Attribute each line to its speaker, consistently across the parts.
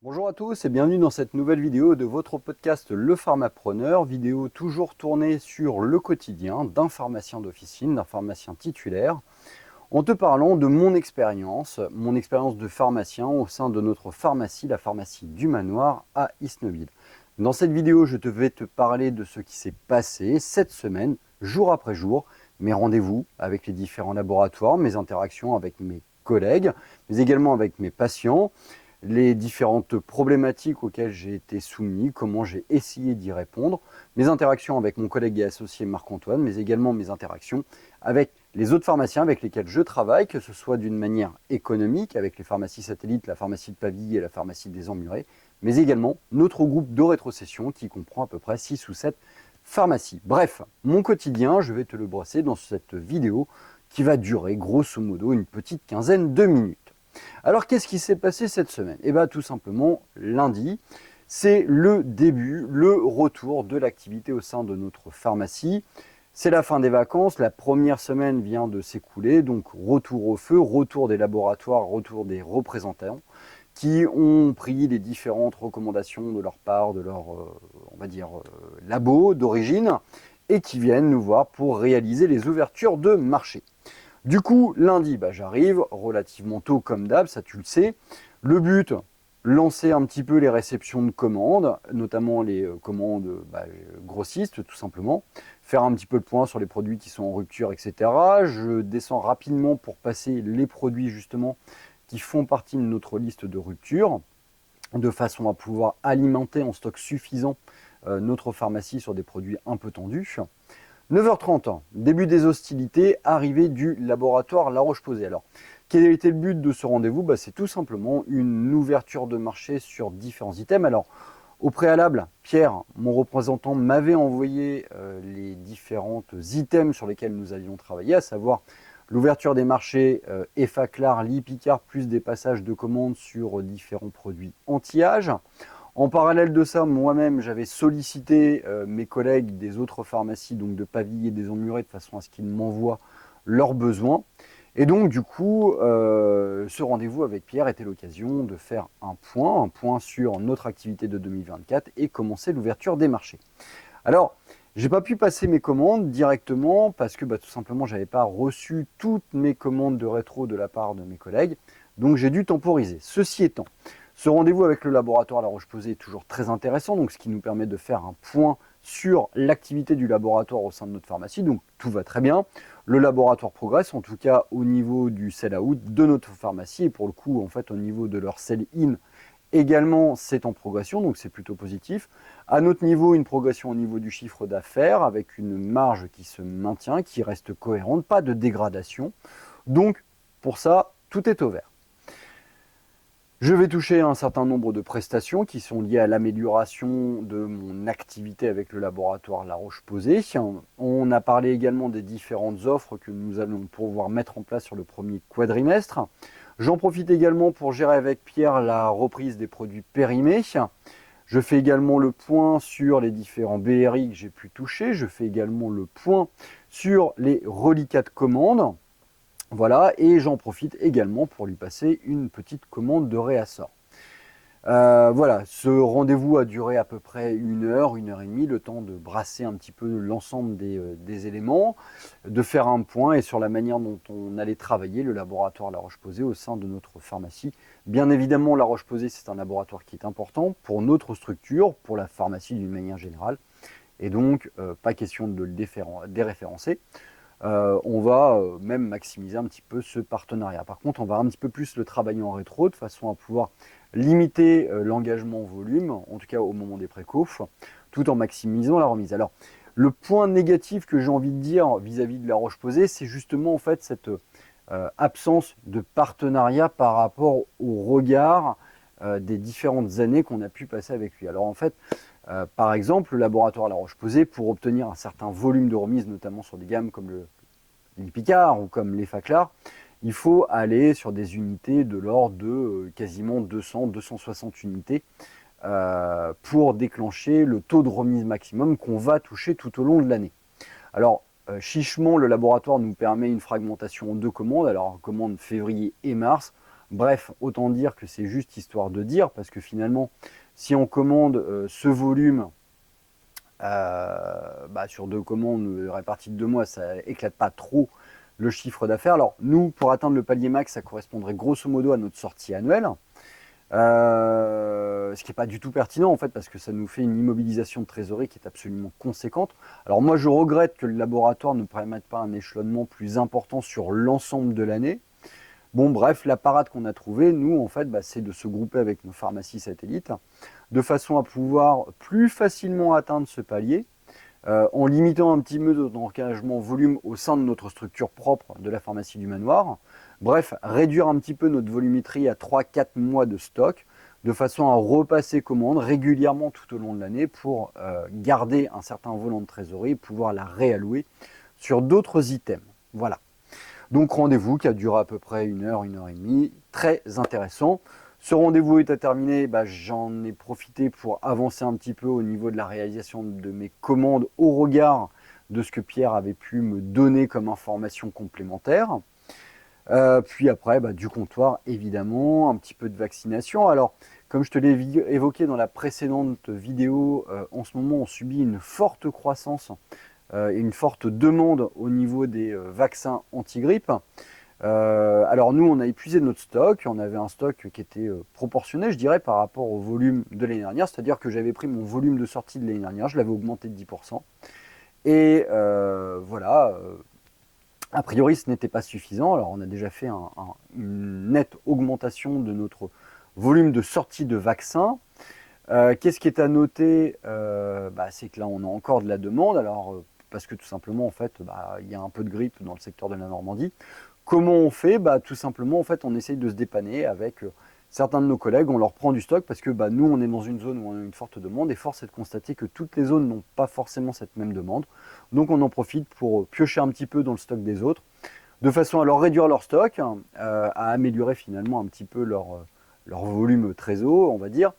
Speaker 1: Bonjour à tous et bienvenue dans cette nouvelle vidéo de votre podcast Le Pharmapreneur, vidéo toujours tournée sur le quotidien d'un pharmacien d'officine, d'un pharmacien titulaire, en te parlant de mon expérience de pharmacien au sein de notre pharmacie, la pharmacie du Manoir à Isnoville. Dans cette vidéo, je vais te parler de ce qui s'est passé cette semaine, jour après jour, mes rendez-vous avec les différents laboratoires, mes interactions avec mes collègues, mais également avec mes patients, les différentes problématiques auxquelles j'ai été soumis, comment j'ai essayé d'y répondre, mes interactions avec mon collègue et associé Marc-Antoine, mais également mes interactions avec les autres pharmaciens avec lesquels je travaille, que ce soit d'une manière économique, avec les pharmacies satellites, la pharmacie de Pavilly et la pharmacie des Emmurés, mais également notre groupe de rétrocession qui comprend à peu près 6 ou 7 pharmacies. Bref, mon quotidien, je vais te le brosser dans cette vidéo qui va durer grosso modo une petite quinzaine de minutes. Alors, qu'est-ce qui s'est passé cette semaine? Eh bien, tout simplement, lundi, c'est le début, le retour de l'activité au sein de notre pharmacie. C'est la fin des vacances, la première semaine vient de s'écouler, donc retour au feu, retour des laboratoires, retour des représentants qui ont pris les différentes recommandations de leur part, de leur, on va dire, labo d'origine, et qui viennent nous voir pour réaliser les ouvertures de marché. Du coup, lundi, j'arrive relativement tôt comme d'hab, ça tu le sais. Le but, lancer un petit peu les réceptions de commandes, notamment les commandes grossistes tout simplement. Faire un petit peu le point sur les produits qui sont en rupture, etc. Je descends rapidement pour passer les produits justement qui font partie de notre liste de rupture, de façon à pouvoir alimenter en stock suffisant notre pharmacie sur des produits un peu tendus. 9h30, début des hostilités, arrivée du laboratoire La Roche-Posay. Alors, quel a été le but de ce rendez-vous? C'est tout simplement une ouverture de marché sur différents items. Alors, au préalable, Pierre, mon représentant, m'avait envoyé les différents items sur lesquels nous allions travailler, à savoir l'ouverture des marchés Effaclar, Lipicard, plus des passages de commandes sur différents produits anti-âge. En parallèle de ça, moi-même, j'avais sollicité mes collègues des autres pharmacies, donc de Pavilly et des Emmurés, de façon à ce qu'ils m'envoient leurs besoins. Et donc, du coup, ce rendez-vous avec Pierre était l'occasion de faire un point sur notre activité de 2024 et commencer l'ouverture des marchés. Alors, j'ai pas pu passer mes commandes directement parce que tout simplement, j'avais pas reçu toutes mes commandes de rétro de la part de mes collègues. Donc, j'ai dû temporiser. Ceci étant, ce rendez-vous avec le laboratoire La Roche-Posay est toujours très intéressant, donc ce qui nous permet de faire un point sur l'activité du laboratoire au sein de notre pharmacie. Donc tout va très bien. Le laboratoire progresse, en tout cas au niveau du sell-out de notre pharmacie, et pour le coup, en fait, au niveau de leur sell-in également, c'est en progression, donc c'est plutôt positif. À notre niveau, une progression au niveau du chiffre d'affaires, avec une marge qui se maintient, qui reste cohérente, pas de dégradation. Donc pour ça, tout est au vert. Je vais toucher un certain nombre de prestations qui sont liées à l'amélioration de mon activité avec le laboratoire La Roche-Posay. On a parlé également des différentes offres que nous allons pouvoir mettre en place sur le premier quadrimestre. J'en profite également pour gérer avec Pierre la reprise des produits périmés. Je fais également le point sur les différents BRI que j'ai pu toucher. Je fais également le point sur les reliquats de commandes. Voilà, et j'en profite également pour lui passer une petite commande de réassort. Voilà, ce rendez-vous a duré à peu près 1 heure et demie, le temps de brasser un petit peu l'ensemble des éléments, de faire un point et sur la manière dont on allait travailler le laboratoire La Roche-Posay au sein de notre pharmacie. Bien évidemment, La Roche-Posay, c'est un laboratoire qui est important pour notre structure, pour la pharmacie d'une manière générale, et donc pas question de le déréférencer. On va même maximiser un petit peu ce partenariat. Par contre, on va un petit peu plus le travailler en rétro, de façon à pouvoir limiter l'engagement en volume, en tout cas au moment des précaufs, tout en maximisant la remise. Alors, le point négatif que j'ai envie de dire vis-à-vis de La Roche-Posay, c'est justement en fait cette absence de partenariat par rapport au regard des différentes années qu'on a pu passer avec lui. Alors en fait, par exemple, le laboratoire La Roche-Posay, pour obtenir un certain volume de remise, notamment sur des gammes comme le Picard ou comme l'Effaclar, il faut aller sur des unités de l'ordre de quasiment 200-260 unités pour déclencher le taux de remise maximum qu'on va toucher tout au long de l'année. Alors, chichement, le laboratoire nous permet une fragmentation en 2 commandes, alors commande février et mars. Bref, autant dire que c'est juste histoire de dire, parce que finalement, si on commande ce volume sur 2 commandes réparties de 2 mois, ça éclate pas trop le chiffre d'affaires. Alors nous, pour atteindre le palier max, ça correspondrait grosso modo à notre sortie annuelle. Ce qui n'est pas du tout pertinent en fait, parce que ça nous fait une immobilisation de trésorerie qui est absolument conséquente. Alors moi, je regrette que le laboratoire ne permette pas un échelonnement plus important sur l'ensemble de l'année. Bon, bref, la parade qu'on a trouvée, nous, en fait, c'est de se grouper avec nos pharmacies satellites, de façon à pouvoir plus facilement atteindre ce palier, en limitant un petit peu notre engagement volume au sein de notre structure propre de la pharmacie du manoir. Bref, réduire un petit peu notre volumétrie à 3-4 mois de stock, de façon à repasser commande régulièrement tout au long de l'année pour garder un certain volant de trésorerie, pouvoir la réallouer sur d'autres items. Voilà. Donc rendez-vous qui a duré à peu près 1 heure et demie, très intéressant. Ce rendez-vous est à terminer, j'en ai profité pour avancer un petit peu au niveau de la réalisation de mes commandes au regard de ce que Pierre avait pu me donner comme information complémentaire. Puis après, du comptoir, évidemment, un petit peu de vaccination. Alors, comme je te l'ai évoqué dans la précédente vidéo, en ce moment, on subit une forte croissance et une forte demande au niveau des vaccins anti-grippe. Alors nous, on a épuisé notre stock. On avait un stock qui était proportionné, je dirais, par rapport au volume de l'année dernière. C'est-à-dire que j'avais pris mon volume de sortie de l'année dernière, je l'avais augmenté de 10%. Et voilà, a priori, ce n'était pas suffisant. Alors on a déjà fait une nette augmentation de notre volume de sortie de vaccins. Qu'est-ce qui est à noter c'est que là, on a encore de la demande. Alors, parce que tout simplement, en fait, il y a un peu de grippe dans le secteur de la Normandie. Comment on fait? Tout simplement, en fait, on essaye de se dépanner avec certains de nos collègues. On leur prend du stock parce que nous, on est dans une zone où on a une forte demande et force est de constater que toutes les zones n'ont pas forcément cette même demande. Donc, on en profite pour piocher un petit peu dans le stock des autres, de façon à leur réduire leur stock, à améliorer finalement un petit peu leur volume trésor, on va dire,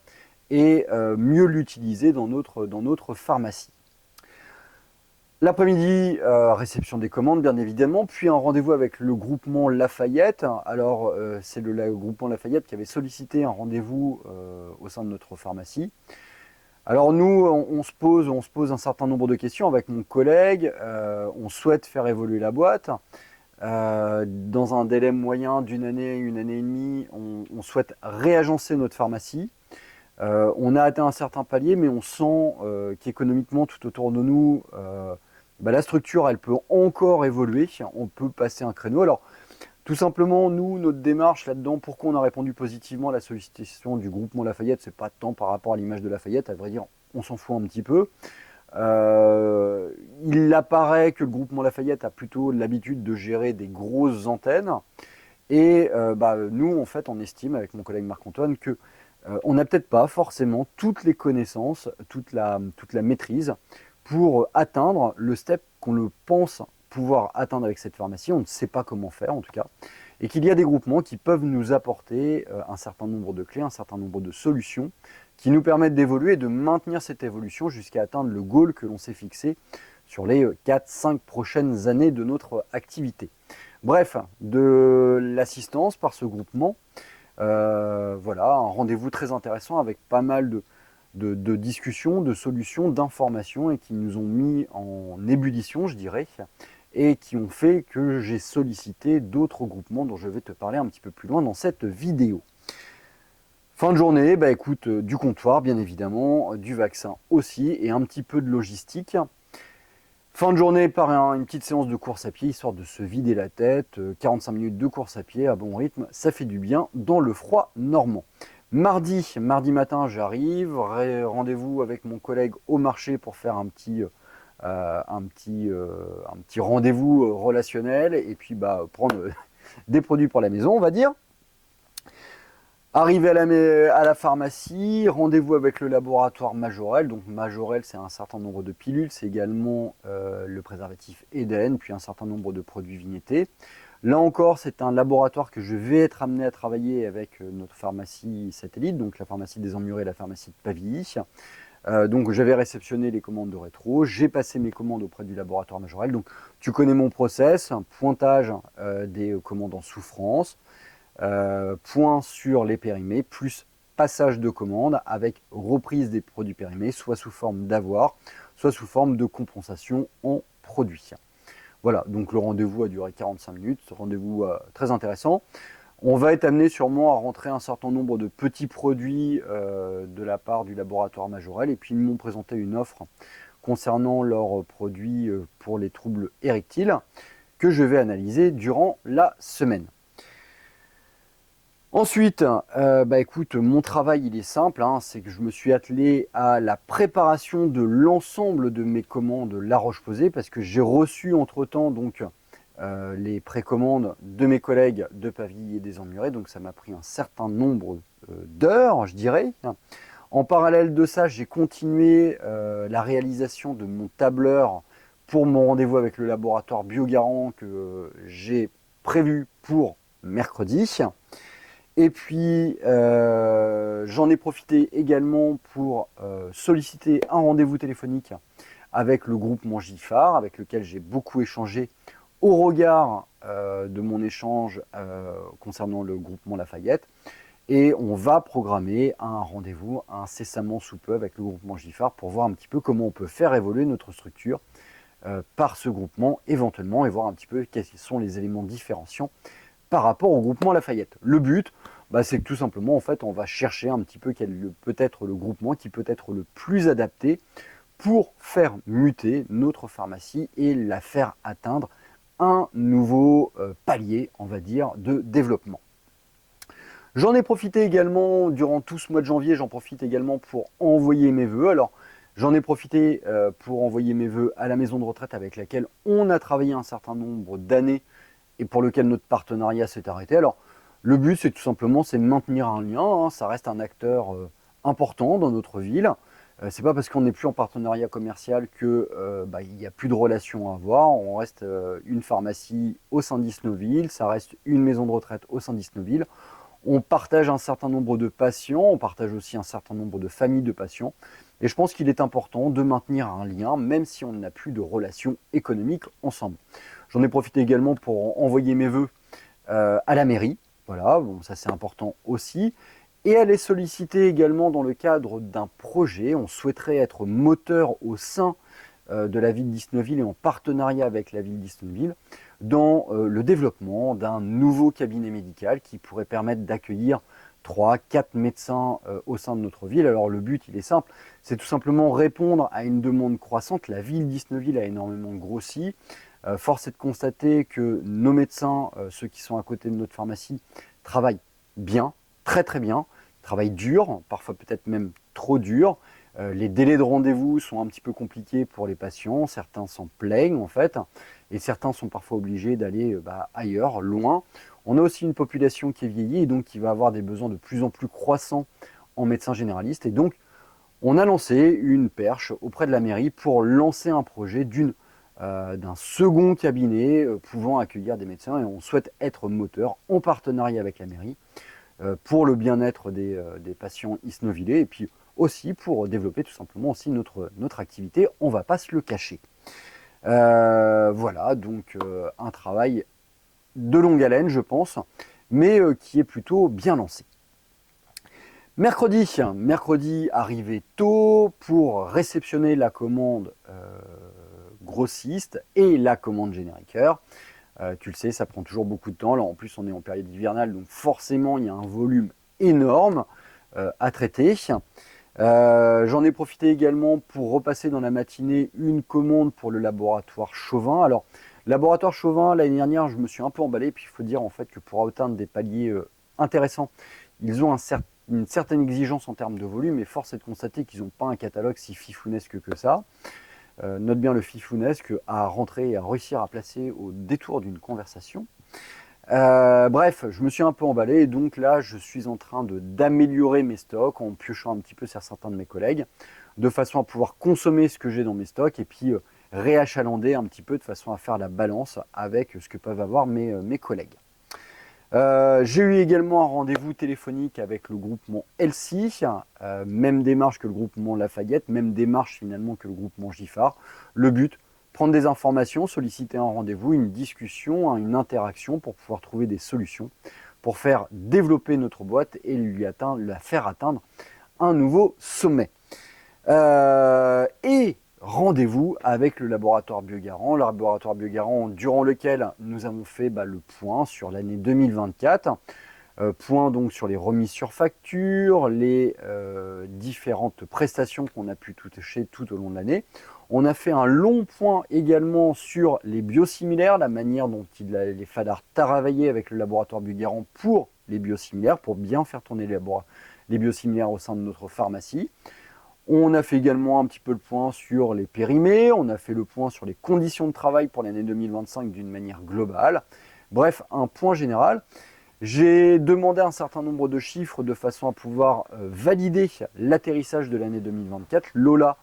Speaker 1: et mieux l'utiliser dans notre pharmacie. L'après-midi, réception des commandes bien évidemment, puis un rendez-vous avec le groupement Lafayette. Alors c'est le groupement Lafayette qui avait sollicité un rendez-vous au sein de notre pharmacie. Alors nous, on se pose un certain nombre de questions avec mon collègue, on souhaite faire évoluer la boîte. Dans un délai moyen d'une année, 1 année et demie, on souhaite réagencer notre pharmacie. On a atteint un certain palier, mais on sent qu'économiquement, tout autour de nous, la structure, elle peut encore évoluer. On peut passer un créneau. Alors, tout simplement, nous, notre démarche là-dedans, pourquoi on a répondu positivement à la sollicitation du groupement Lafayette, c'est pas tant par rapport à l'image de Lafayette, à vrai dire, on s'en fout un petit peu. Il apparaît que le groupement Lafayette a plutôt l'habitude de gérer des grosses antennes. Et nous, en fait, on estime avec mon collègue Marc-Antoine que on n'a peut-être pas forcément toutes les connaissances, toute la maîtrise pour atteindre le step qu'on le pense pouvoir atteindre avec cette pharmacie. On ne sait pas comment faire en tout cas. Et qu'il y a des groupements qui peuvent nous apporter un certain nombre de clés, un certain nombre de solutions qui nous permettent d'évoluer et de maintenir cette évolution jusqu'à atteindre le goal que l'on s'est fixé sur les 4-5 prochaines années de notre activité. Bref, de l'assistance par ce groupement. Voilà, un rendez-vous très intéressant avec pas mal de discussions, de solutions, d'informations et qui nous ont mis en ébullition, je dirais, et qui ont fait que j'ai sollicité d'autres groupements dont je vais te parler un petit peu plus loin dans cette vidéo. Fin de journée, écoute, du comptoir bien évidemment, du vaccin aussi et un petit peu de logistique. Fin de journée par une petite séance de course à pied, histoire de se vider la tête. 45 minutes de course à pied à bon rythme, ça fait du bien dans le froid normand. Mardi matin, j'arrive, rendez-vous avec mon collègue au marché pour faire un petit rendez-vous relationnel et puis prendre des produits pour la maison, on va dire. Arrivé à la pharmacie, rendez-vous avec le laboratoire Majorel. Donc Majorel, c'est un certain nombre de pilules, c'est également le préservatif Eden, puis un certain nombre de produits vignettés. Là encore, c'est un laboratoire que je vais être amené à travailler avec notre pharmacie satellite, donc la pharmacie des Emmurés et la pharmacie de Pavilly. Donc j'avais réceptionné les commandes de rétro, j'ai passé mes commandes auprès du laboratoire Majorel. Donc tu connais mon process, pointage des commandes en souffrance. point sur les périmés, plus passage de commande avec reprise des produits périmés, soit sous forme d'avoir, soit sous forme de compensation en produits. Voilà, donc le rendez-vous a duré 45 minutes, rendez-vous très intéressant. On va être amené sûrement à rentrer un certain nombre de petits produits de la part du laboratoire Majorel, et puis ils m'ont présenté une offre concernant leurs produits pour les troubles érectiles que je vais analyser durant la semaine. Ensuite, écoute, mon travail il est simple, hein, c'est que je me suis attelé à la préparation de l'ensemble de mes commandes La Roche-Posay parce que j'ai reçu entre-temps donc les précommandes de mes collègues de Pavilly et des Emmurés, donc ça m'a pris un certain nombre d'heures, je dirais. En parallèle de ça, j'ai continué la réalisation de mon tableur pour mon rendez-vous avec le laboratoire Biogarant que j'ai prévu pour mercredi. Et puis, j'en ai profité également pour solliciter un rendez-vous téléphonique avec le groupement Giffard, avec lequel j'ai beaucoup échangé au regard de mon échange concernant le groupement Lafayette. Et on va programmer un rendez-vous incessamment sous peu avec le groupement Giffard pour voir un petit peu comment on peut faire évoluer notre structure par ce groupement éventuellement et voir un petit peu quels sont les éléments différenciants par rapport au groupement Lafayette. Le but, c'est que tout simplement, en fait, on va chercher un petit peu quel peut être le groupement qui peut être le plus adapté pour faire muter notre pharmacie et la faire atteindre un nouveau palier, on va dire, de développement. J'en ai profité également, durant tout ce mois de janvier, j'en profite également pour envoyer mes vœux. Alors, j'en ai profité pour envoyer mes vœux à la maison de retraite avec laquelle on a travaillé un certain nombre d'années et pour lequel notre partenariat s'est arrêté. Alors, le but, c'est tout simplement de maintenir un lien. Hein, ça reste un acteur important dans notre ville. C'est pas parce qu'on n'est plus en partenariat commercial que il n'y a plus de relations à avoir. On reste une pharmacie au sein d'Isnoville, ça reste une maison de retraite au sein d'Isnoville. On partage un certain nombre de patients, on partage aussi un certain nombre de familles de patients. Et je pense qu'il est important de maintenir un lien, même si on n'a plus de relations économiques ensemble. J'en ai profité également pour envoyer mes vœux à la mairie. Voilà, bon, ça c'est important aussi. Et à les solliciter également dans le cadre d'un projet. On souhaiterait être moteur au sein de la ville d'Isnoville et en partenariat avec la ville d'Isnoville dans le développement d'un nouveau cabinet médical qui pourrait permettre d'accueillir 3-4 médecins au sein de notre ville. Alors le but, il est simple, c'est tout simplement répondre à une demande croissante. La ville d'Isnoville a énormément grossi. Force est de constater que nos médecins, ceux qui sont à côté de notre pharmacie, travaillent bien, très très bien, travaillent dur, parfois peut-être même trop dur. Les délais de rendez-vous sont un petit peu compliqués pour les patients, certains s'en plaignent en fait, et certains sont parfois obligés d'aller ailleurs, loin. On a aussi une population qui est vieillie et donc qui va avoir des besoins de plus en plus croissants en médecins généralistes. Et donc, on a lancé une perche auprès de la mairie pour lancer un projet d'un second cabinet pouvant accueillir des médecins et on souhaite être moteur en partenariat avec la mairie pour le bien-être des patients isnovillais et puis aussi pour développer tout simplement aussi notre activité, on ne va pas se le cacher. Voilà, donc un travail de longue haleine, je pense, mais qui est plutôt bien lancé. Mercredi arrivé tôt pour réceptionner la commande grossiste et la commande génériqueur. Tu le sais, ça prend toujours beaucoup de temps. Là, en plus, on est en période hivernale, donc forcément, il y a un volume énorme à traiter. J'en ai profité également pour repasser dans la matinée une commande pour le laboratoire Chauvin. Alors, laboratoire Chauvin, l'année dernière, je me suis un peu emballé. Puis, il faut dire en fait que pour atteindre des paliers intéressants, ils ont une certaine exigence en termes de volume. Et force est de constater qu'ils n'ont pas un catalogue si fifounesque que ça. Note bien le fifounesque à rentrer et à réussir à placer au détour d'une conversation. Bref, je me suis un peu emballé et donc là, je suis en train d'améliorer mes stocks en piochant un petit peu sur certains de mes collègues, de façon à pouvoir consommer ce que j'ai dans mes stocks et puis réachalander un petit peu de façon à faire la balance avec ce que peuvent avoir mes collègues. J'ai eu également un rendez-vous téléphonique avec le groupement Elsie, même démarche que le groupement Lafayette, même démarche finalement que le groupement Giffard. Le but, prendre des informations, solliciter un rendez-vous, une discussion, une interaction pour pouvoir trouver des solutions pour faire développer notre boîte et la faire atteindre un nouveau sommet. Et rendez-vous avec le laboratoire Biogarant, durant lequel nous avons fait le point sur l'année 2024, point donc sur les remises sur facture, les différentes prestations qu'on a pu toucher tout au long de l'année. On a fait un long point également sur les biosimilaires, la manière dont il allait falloir travailler avec le laboratoire Biogarant pour les biosimilaires, pour bien faire tourner les biosimilaires au sein de notre pharmacie. On a fait également un petit peu le point sur les périmés, on a fait le point sur les conditions de travail pour l'année 2025 d'une manière globale. Bref, un point général. J'ai demandé un certain nombre de chiffres de façon à pouvoir valider l'atterrissage de l'année 2024. Lola,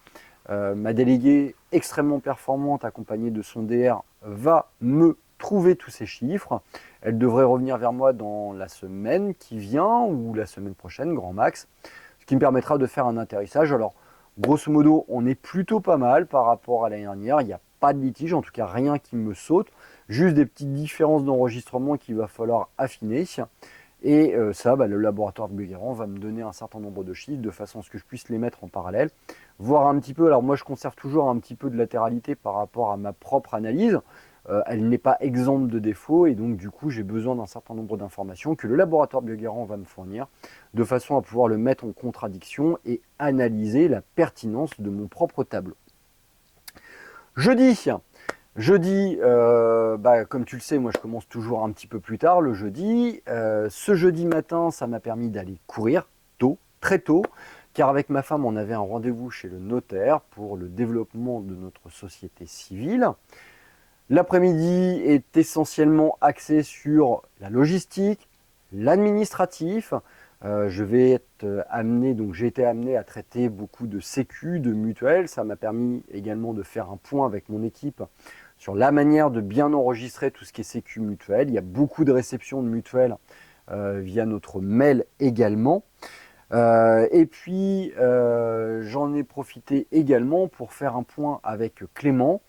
Speaker 1: ma déléguée extrêmement performante, accompagnée de son DR, va me trouver tous ces chiffres. Elle devrait revenir vers moi dans la semaine qui vient ou la semaine prochaine, grand max, ce qui me permettra de faire un atterrissage. Alors, grosso modo, on est plutôt pas mal par rapport à l'année dernière. Il n'y a pas de litige, en tout cas rien qui me saute. Juste des petites différences d'enregistrement qu'il va falloir affiner. Et ça, le laboratoire Biogarant va me donner un certain nombre de chiffres de façon à ce que je puisse les mettre en parallèle. Voir un petit peu, alors moi je conserve toujours un petit peu de latéralité par rapport à ma propre analyse. Elle n'est pas exempte de défauts et donc du coup j'ai besoin d'un certain nombre d'informations que le laboratoire Biogarant va me fournir de façon à pouvoir le mettre en contradiction et analyser la pertinence de mon propre tableau. Jeudi, comme tu le sais, moi je commence toujours un petit peu plus tard le jeudi. Ce jeudi matin, ça m'a permis d'aller courir tôt, très tôt, car avec ma femme, on avait un rendez-vous chez le notaire pour le développement de notre société civile. L'après-midi est essentiellement axé sur la logistique, l'administratif. J'ai été amené à traiter beaucoup de sécu, de mutuelles. Ça m'a permis également de faire un point avec mon équipe sur la manière de bien enregistrer tout ce qui est sécu mutuelle. Il y a beaucoup de réceptions de mutuelles via notre mail également. Et puis, j'en ai profité également pour faire un point avec Clément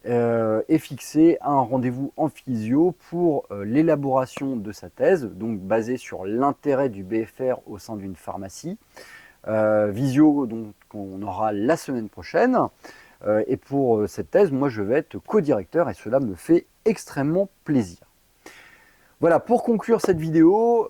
Speaker 1: et fixer un rendez-vous en physio pour l'élaboration de sa thèse, donc basée sur l'intérêt du BFR au sein d'une pharmacie. Visio donc, qu'on aura la semaine prochaine. Et pour cette thèse, moi je vais être co-directeur et cela me fait extrêmement plaisir. Voilà, pour conclure cette vidéo,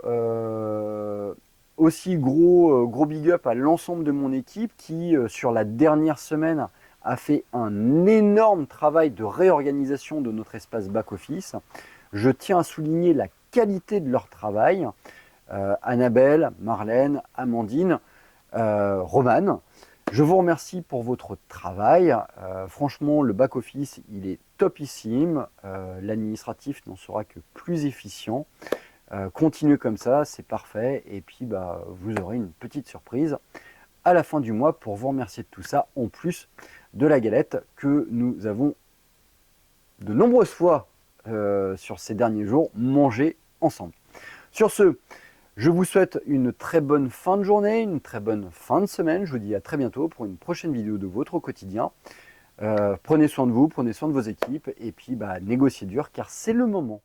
Speaker 1: aussi gros big up à l'ensemble de mon équipe qui, sur la dernière semaine, a fait un énorme travail de réorganisation de notre espace back-office. Je tiens à souligner la qualité de leur travail. Annabelle, Marlène, Amandine, Romane, je vous remercie pour votre travail. Franchement, le back-office, il est topissime. L'administratif n'en sera que plus efficient. Continuez comme ça, c'est parfait. Et puis, vous aurez une petite surprise à la fin du mois pour vous remercier de tout ça, en plus de la galette que nous avons de nombreuses fois sur ces derniers jours mangé ensemble. Sur ce, je vous souhaite une très bonne fin de journée, une très bonne fin de semaine. Je vous dis à très bientôt pour une prochaine vidéo de votre quotidien. Prenez soin de vous, prenez soin de vos équipes et puis négociez dur car c'est le moment.